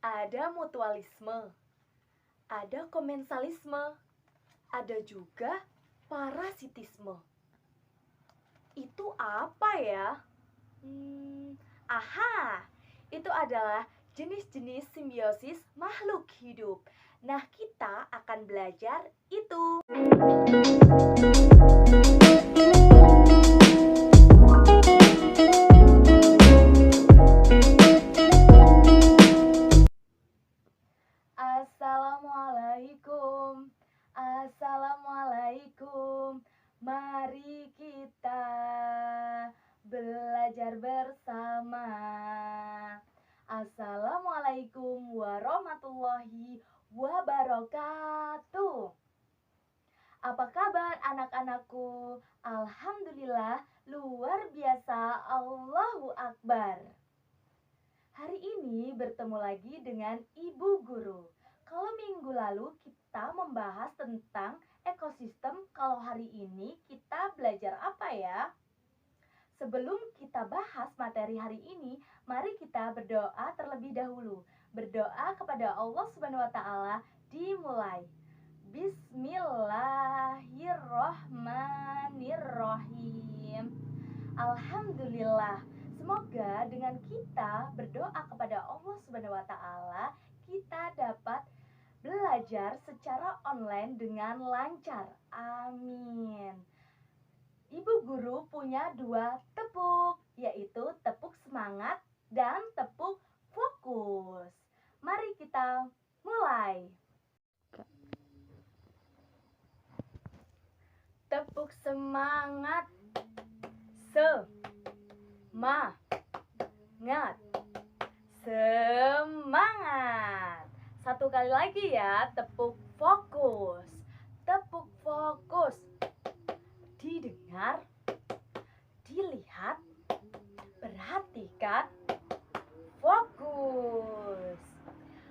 Ada mutualisme, ada komensalisme, ada juga parasitisme. Itu apa ya? Aha, itu adalah jenis-jenis simbiosis makhluk hidup. Nah, kita akan belajar itu. Assalamualaikum. Assalamualaikum. Mari kita belajar bersama. Assalamualaikum warahmatullahi wabarakatuh. Apa kabar anak-anakku? Alhamdulillah, luar biasa, Allahu Akbar. Hari ini bertemu lagi dengan Ibu Guru. Kalau minggu lalu kita membahas tentang ekosistem, kalau hari ini kita belajar apa ya? Sebelum kita bahas materi hari ini, mari kita berdoa terlebih dahulu. Berdoa kepada Allah Subhanahu wa taala dimulai. Bismillahirrahmanirrahim. Alhamdulillah. Semoga dengan kita berdoa kepada Allah Subhanahu wa taala, kita dapat belajar secara online dengan lancar. Amin. Ibu Guru punya 2 tepuk, yaitu tepuk semangat dan tepuk fokus. Mari kita mulai. Tepuk semangat. Semangat. Semangat. Satu kali lagi ya, tepuk fokus. Tepuk fokus. Didengar, dilihat, perhatikan, fokus.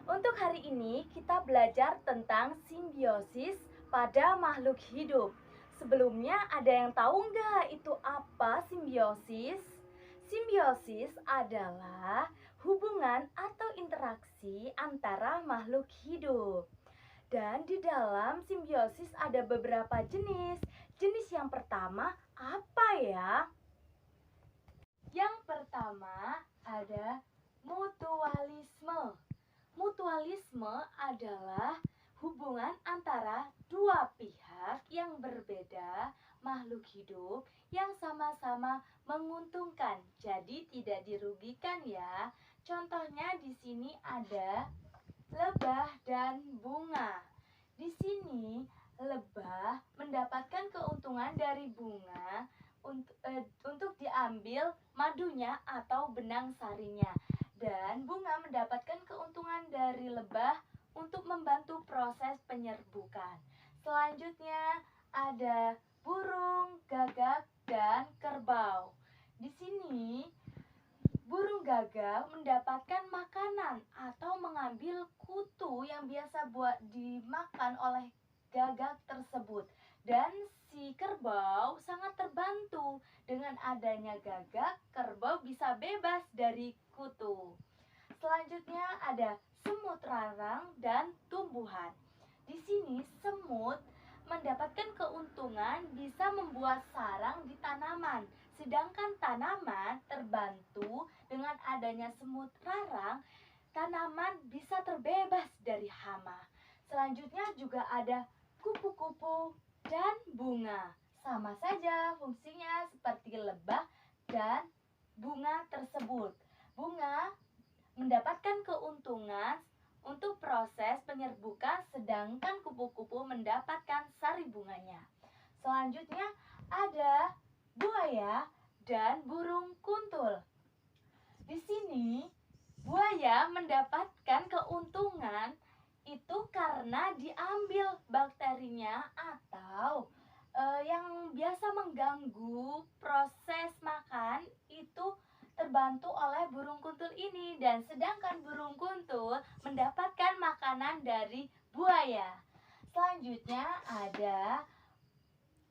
Untuk hari ini kita belajar tentang simbiosis pada makhluk hidup. Sebelumnya ada yang tahu nggak itu apa simbiosis? Simbiosis adalah hubungan atau interaksi antara makhluk hidup. Dan di dalam simbiosis ada beberapa jenis. Jenis yang pertama apa ya? Yang pertama ada mutualisme. Mutualisme adalah hubungan antara dua pihak yang berbeda makhluk hidup yang sama-sama menguntungkan. Jadi tidak dirugikan ya. Contohnya di sini ada lebah dan bunga. Di sini lebah mendapatkan keuntungan dari bunga untuk diambil madunya atau benang sarinya. Dan bunga mendapatkan keuntungan dari lebah untuk membantu proses penyerbukan. Selanjutnya ada burung, gagak, dan kerbau. Di sini burung gagak mendapatkan makanan atau mengambil kutu yang biasa buat dimakan oleh gagak tersebut. Dan si kerbau sangat terbantu dengan adanya gagak, kerbau bisa bebas dari kutu. Selanjutnya ada semut rarang dan tumbuhan. Di sini semut mendapatkan keuntungan bisa membuat sarang di tanaman, sedangkan tanaman terbantu dengan adanya semut rarang, tanaman bisa terbebas dari hama. Selanjutnya juga ada kupu-kupu dan bunga. Sama saja fungsinya seperti lebah dan bunga tersebut. Bunga mendapatkan keuntungan untuk proses penyerbukan, sedangkan kupu-kupu mendapatkan sari bunganya. Selanjutnya ada buaya dan burung kuntul. Di sini buaya mendapatkan keuntungan itu karena diambil bakterinya atau yang biasa mengganggu proses makan itu terbantu oleh burung kuntul ini, dan sedangkan burung kuntul mendapatkan makanan dari buaya. Selanjutnya ada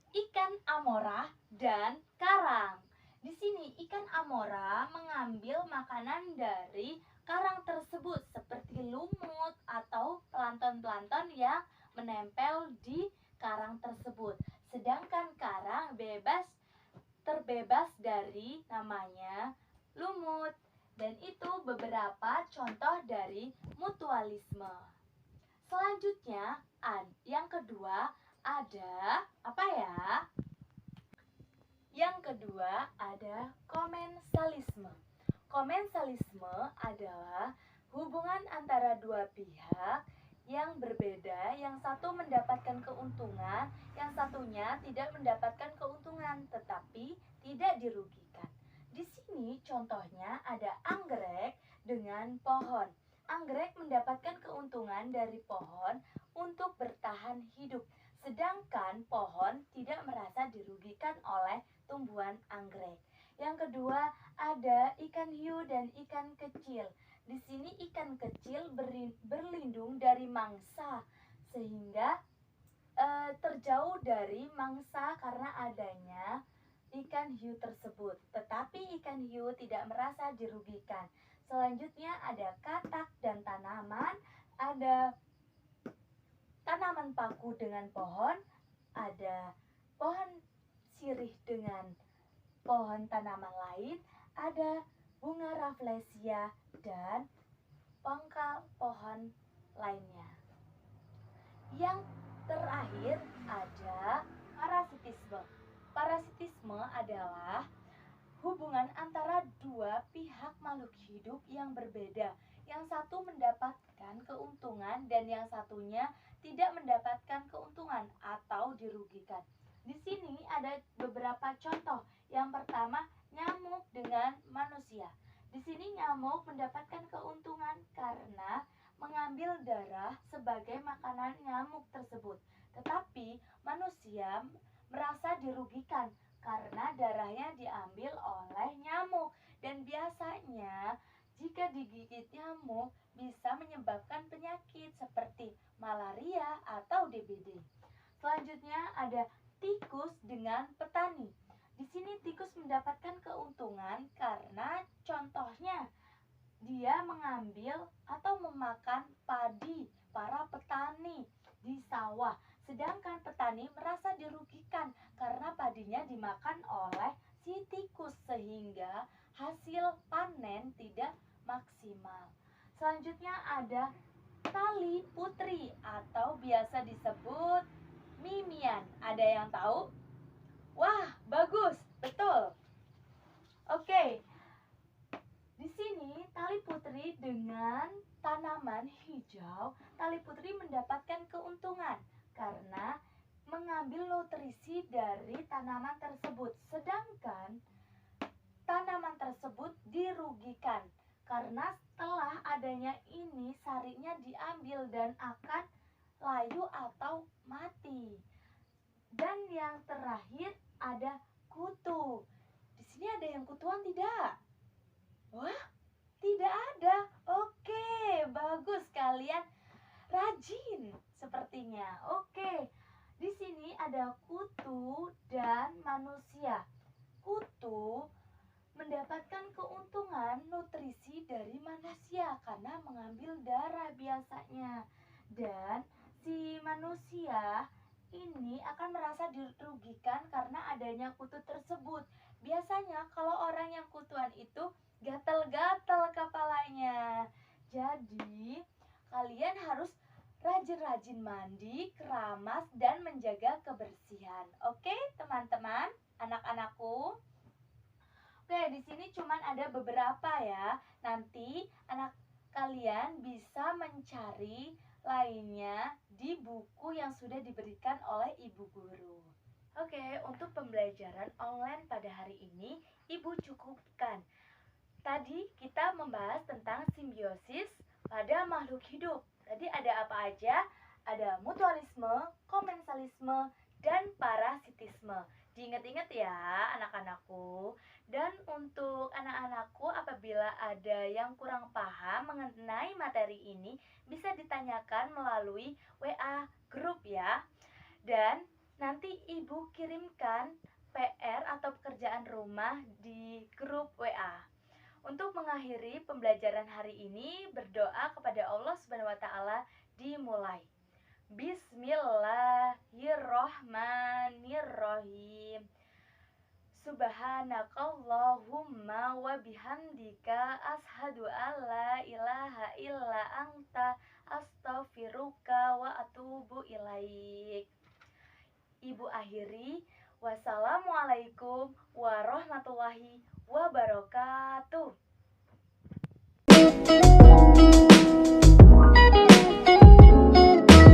ikan amora dan karang. Di sini ikan amora mengambil makanan dari karang tersebut seperti seperti lumut atau plankton-plankton yang menempel di karang tersebut. Sedangkan karang terbebas dari namanya lumut. Dan itu beberapa contoh dari mutualisme. Selanjutnya, yang kedua ada apa ya? Yang kedua ada komensalisme. Komensalisme adalah hubungan antara dua pihak yang berbeda, yang satu mendapatkan keuntungan, yang satunya tidak mendapatkan keuntungan, tetapi tidak dirugikan. Di sini contohnya ada anggrek dengan pohon. Anggrek mendapatkan keuntungan dari pohon untuk bertahan hidup, sedangkan pohon tidak merasa dirugikan oleh tumbuhan anggrek. Yang kedua ada ikan hiu dan ikan kecil. Di sini ikan kecil berlindung dari mangsa sehingga terjauh dari mangsa karena adanya ikan hiu tersebut. Tetapi ikan hiu tidak merasa dirugikan. Selanjutnya ada katak dan tanaman. Ada tanaman paku dengan pohon. Ada pohon sirih dengan pohon tanaman lain, ada bunga rafflesia dan pangkal pohon lainnya. Yang terakhir ada parasitisme. Parasitisme adalah hubungan antara dua pihak makhluk hidup yang berbeda. Yang satu mendapatkan keuntungan dan yang satunya tidak mendapatkan keuntungan atau dirugikan. Di sini ada beberapa contoh. Yang pertama, nyamuk dengan manusia. Di sini nyamuk mendapatkan keuntungan karena mengambil darah sebagai makanan nyamuk tersebut. Tetapi manusia merasa dirugikan karena darahnya diambil oleh nyamuk. Dan biasanya jika digigit nyamuk bisa menyebabkan penyakit seperti malaria atau DBD. Selanjutnya ada tikus dengan petani. Di sini tikus mendapatkan keuntungan karena contohnya dia mengambil atau memakan padi para petani di sawah. Sedangkan petani merasa dirugikan karena padinya dimakan oleh si tikus sehingga hasil panen tidak maksimal. Selanjutnya ada tali putri atau biasa disebut mimian. Ada yang tahu? Wah, bagus, betul. Oke. Di sini tali putri dengan tanaman hijau, tali putri mendapatkan keuntungan karena mengambil nutrisi dari tanaman tersebut. Sedangkan tanaman tersebut dirugikan karena setelah adanya ini sarinya diambil dan akan layu atau mati. Dan yang terakhir ada kutu. Di sini ada yang kutuan tidak? Wah, tidak ada. Oke, bagus, kalian rajin sepertinya. Oke. Di sini ada kutu dan manusia. Kutu mendapatkan keuntungan nutrisi dari manusia karena mengambil darah biasanya. Dan si manusia ini akan merasa dirugikan karena adanya kutu tersebut. Biasanya kalau orang yang kutuan itu gatal-gatal kepalanya. Jadi kalian harus rajin-rajin mandi, keramas, dan menjaga kebersihan. Oke, teman-teman, anak-anakku. Oke, di sini cuman ada beberapa ya. Nanti anak kalian bisa mencari lainnya di buku yang sudah diberikan oleh ibu guru. Oke, untuk pembelajaran online pada hari ini, ibu cukupkan. Tadi kita membahas tentang simbiosis pada makhluk hidup. Tadi ada apa aja? Ada mutualisme, komensalisme, dan parasitisme. Diingat-ingat ya anak-anakku. Dan untuk anak-anakku, apabila ada yang kurang paham mengenai materi ini, bisa ditanyakan melalui WA grup ya. Dan nanti ibu kirimkan PR atau pekerjaan rumah di grup WA. Untuk mengakhiri pembelajaran hari ini, berdoa kepada Allah Subhanahu wa taala dimulai. Bismillahirrohmanirrohim. Subhanakallahumma wa bihamdika ashadu alla ilaha illa anta astaghfiruka wa atubu ilaik. Ibu akhiri, wassalamualaikum warahmatullahi wabarakatuh.